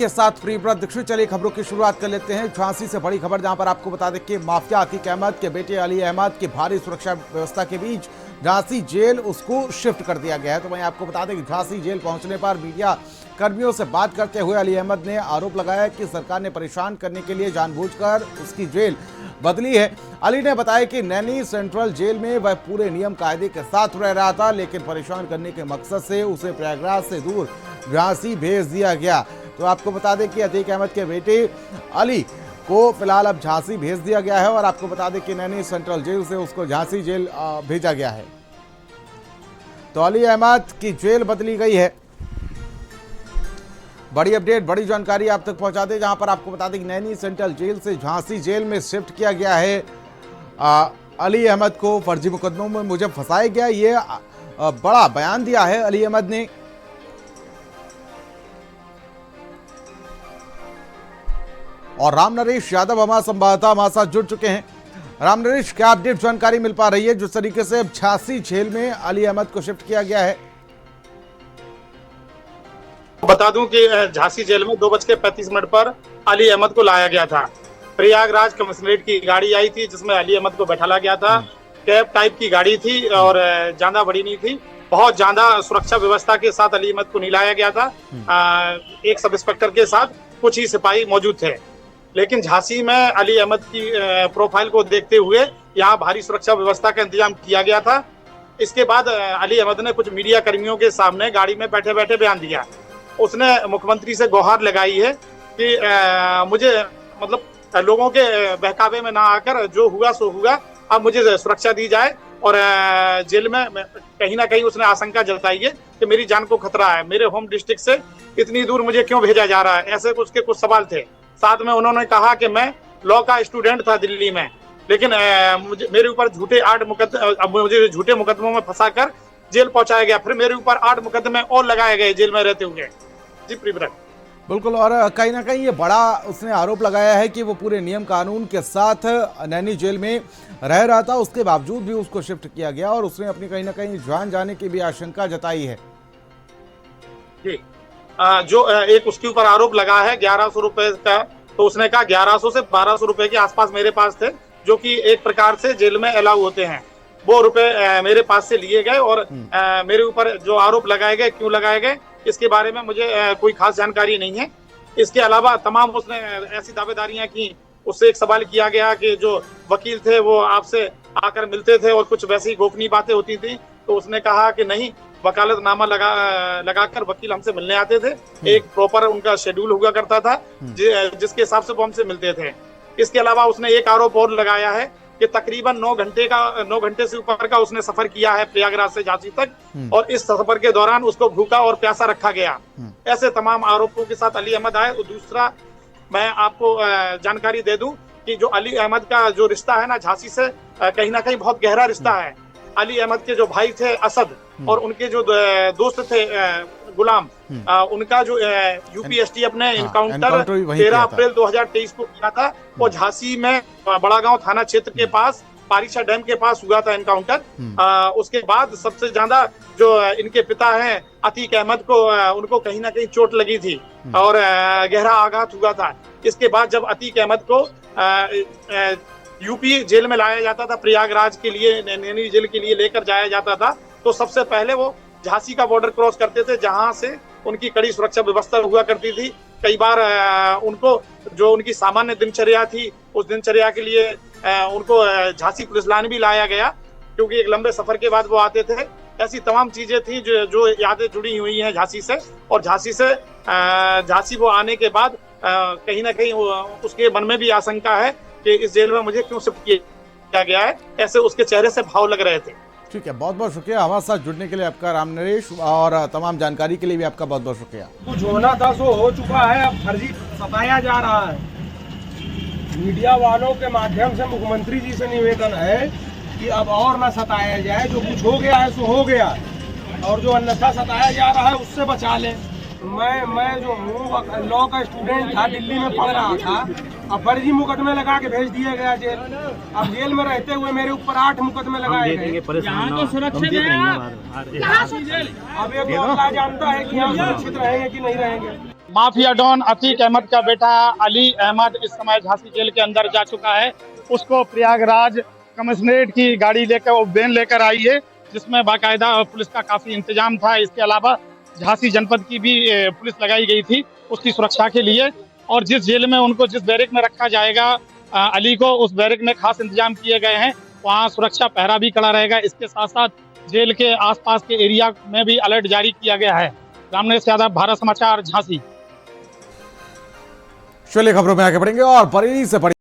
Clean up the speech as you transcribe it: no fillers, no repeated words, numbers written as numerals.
के साथ प्रियव्रत दीक्षित। चलिए खबरों की शुरुआत कर लेते हैं झांसी से बड़ी खबर, जहां पर आपको बता दें कि माफिया अतीक अहमद के बेटे अली अहमद की भारी सुरक्षा व्यवस्था के बीच झांसी जेल उसको शिफ्ट कर दिया गया है। तो वहीं आपको बता दें कि झांसी जेल पहुंचने पर मीडिया कर्मियों से बात करते हुए अली अहमद ने आरोप लगाया कि सरकार ने परेशान करने के लिए जानबूझकर उसकी जेल बदली है। अली ने बताया कि नैनी सेंट्रल जेल में वह पूरे नियम कायदे के साथ रह रहा था, लेकिन परेशान करने के मकसद से उसे प्रयागराज से दूर झांसी भेज दिया गया। तो आपको बता दें कि अतीक अहमद के बेटे अली को फिलहाल अब झांसी भेज दिया गया है और आपको बता दें कि नैनी सेंट्रल जेल से उसको झांसी जेल भेजा गया है। तो अली अहमद की जेल बदली गई है। बड़ी अपडेट, बड़ी जानकारी आप तक पहुंचा दें, जहां पर आपको बता दें कि नैनी सेंट्रल जेल से झांसी जेल में शिफ्ट किया गया है। अली अहमद को फर्जी मुकदमों में मुझे फंसाया गया, ये बड़ा बयान दिया है अली अहमद ने। और राम नरेश यादव हमारे संवाददाता हमारे साथ जुड़ चुके हैं। राम नरेश, क्या अपडेट जानकारी मिल पा रही है जिस तरीके से अब झांसी जेल में अली अहमद को शिफ्ट किया गया है? बता दूं कि झांसी जेल में 2:35 पर अली अहमद को लाया गया था। प्रयागराज कमिश्नरेट की गाड़ी आई थी जिसमें अली अहमद को बैठाला गया था। कैब टाइप की गाड़ी थी और ज्यादा बड़ी नहीं थी। बहुत ज्यादा सुरक्षा व्यवस्था के साथ अली अहमद को नहीं लाया गया था। एक सब इंस्पेक्टर के साथ कुछ ही सिपाही मौजूद थे, लेकिन झांसी में अली अहमद की प्रोफाइल को देखते हुए यहाँ भारी सुरक्षा व्यवस्था का इंतजाम किया गया था। इसके बाद अली अहमद ने कुछ मीडिया कर्मियों के सामने गाड़ी में बैठे बैठे बयान दिया। उसने मुख्यमंत्री से गुहार लगाई है कि मुझे मतलब लोगों के बहकावे में ना आकर जो हुआ सो हुआ, अब मुझे सुरक्षा दी जाए। और जेल में कहीं ना कहीं उसने आशंका जताई है कि मेरी जान को खतरा है, मेरे होम डिस्ट्रिक्ट से इतनी दूर मुझे क्यों भेजा जा रहा है, ऐसे उसके कुछ सवाल थे। साथ में उन्होंने कहा कि मैं लॉ का स्टूडेंट था दिल्ली में, लेकिन मेरे ऊपर मुझे झूठे मुकदमों में फंसाकर जेल पहुंचाया गया। फिर मेरे ऊपर 8 मुकदमे और लगाए गए जेल में रहते हुए। जी प्रियव्रत, बिल्कुल। और कहीं ना कहीं ये बड़ा उसने आरोप लगाया है कि वो पूरे नियम कानून के साथ नैनी जेल में रह रहा था, उसके बावजूद भी उसको शिफ्ट किया गया और उसने अपनी कहीं ना कहीं जान जाने की भी आशंका जताई है। जी, जो एक उसके ऊपर आरोप लगा है 1100 रुपए का, तो उसने कहा 1100 से 1200 रुपए के आसपास मेरे पास थे, जो कि एक प्रकार से जेल में अलाउ होते हैं। वो रुपए मेरे पास से लिए गए और मेरे ऊपर जो आरोप लगाए गए, क्यों लगाए गए, इसके बारे में मुझे कोई खास जानकारी नहीं है। इसके अलावा तमाम उसने ऐसी दावेदारियां की। उससे एक सवाल किया गया कि जो वकील थे वो आपसे आकर मिलते थे और कुछ वैसी गोपनीय बातें होती थी, तो उसने कहा कि नहीं, वकालतनामा लगाकर वकील हमसे मिलने आते थे। एक प्रॉपर उनका शेड्यूल हुआ करता था जिसके हिसाब से वो हमसे मिलते थे। इसके अलावा उसने एक आरोप और लगाया है कि तकरीबन 9 घंटे से ऊपर का उसने सफर किया है प्रयागराज से झांसी तक, और इस सफर के दौरान उसको भूखा और प्यासा रखा गया। ऐसे तमाम आरोपों के साथ अली अहमद आए। और दूसरा मैं आपको जानकारी दे दूं कि जो अली अहमद का जो रिश्ता है ना झांसी से, कहीं ना कहीं बहुत गहरा रिश्ता है। अली अहमद के जो भाई थे असद और उनके जो दोस्त थे गुलाम, उनका जो यूपीएसटी ने इनकाउंटर 13 अप्रैल 2023 को किया था। वो झांसी में बड़ागांव थाना क्षेत्र के पास पारिशा डैम के पास हुआ था इनकाउंटर। उसके बाद सबसे ज्यादा जो इनके पिता हैं अतीक अहमद को, उनको कहीं ना कहीं चोट लगी थी और गहरा आघात हुआ था। इसके बाद जब अतीक अहमद को यूपी जेल में लाया जाता था, प्रयागराज के लिए, नैनी जेल के लिए लेकर जाया जाता था, तो सबसे पहले वो झांसी का बॉर्डर क्रॉस करते थे, जहां से उनकी कड़ी सुरक्षा व्यवस्था हुआ करती थी। कई बार उनको जो उनकी सामान्य दिनचर्या थी, उस दिनचर्या के लिए उनको झांसी पुलिस लाइन भी लाया गया, क्योंकि एक लंबे सफर के बाद वो आते थे। ऐसी तमाम चीजें थी जो यादें जुड़ी हुई हैं झांसी से। और झांसी वो आने के बाद कहीं ना कहीं उसके मन में भी आशंका है कि इस जेल में मुझे क्यों शिफ्ट किया गया है, ऐसे उसके चेहरे से भाव लग रहे थे। ठीक है, बहुत बहुत शुक्रिया हमारे साथ जुड़ने के लिए आपका राम नरेश, और तमाम जानकारी के लिए भी आपका बहुत बहुत शुक्रिया। कुछ होना था सो हो चुका है, अब फर्जी सताया जा रहा है। मीडिया वालों के माध्यम से मुख्यमंत्री जी से निवेदन है कि अब और ना सताया जाए, जो कुछ हो गया है सो हो गया, और जो अन्यथा सताया जा रहा है उससे बचा लें। मैं जो हूँ लॉ का स्टूडेंट था, दिल्ली में पढ़ रहा था, अब फर्जी मुकदमे लगा के भेज दिया गया जेल। अब जेल में रहते हुए मेरे ऊपर 8 मुकदमे लगाए गए। यहाँ तो सुरक्षित है आप। अब ये तो अल्लाह जानता है कि यहाँ सुरक्षित रहेंगे कि नहीं रहेंगे। माफिया डॉन अतीक अहमद का बेटा अली अहमद इस समय झांसी जेल के अंदर जा चुका है। उसको प्रयागराज कमिश्नरेट की गाड़ी लेकर, वो वैन लेकर आई है, जिसमें बाकायदा पुलिस का काफी इंतजाम था। इसके अलावा झांसी जनपद की भी पुलिस लगाई गई थी उसकी सुरक्षा के लिए। और जिस जेल में उनको, जिस बैरक में रखा जाएगा अली को, उस बैरक में खास इंतजाम किए गए हैं। वहाँ सुरक्षा पहरा भी खड़ा रहेगा। इसके साथ साथ जेल के आसपास के एरिया में भी अलर्ट जारी किया गया है। रामनेश यादव, भारत समाचार, झांसी। चलिए खबरों में आगे बढ़ेंगे और बड़ी से बड़ी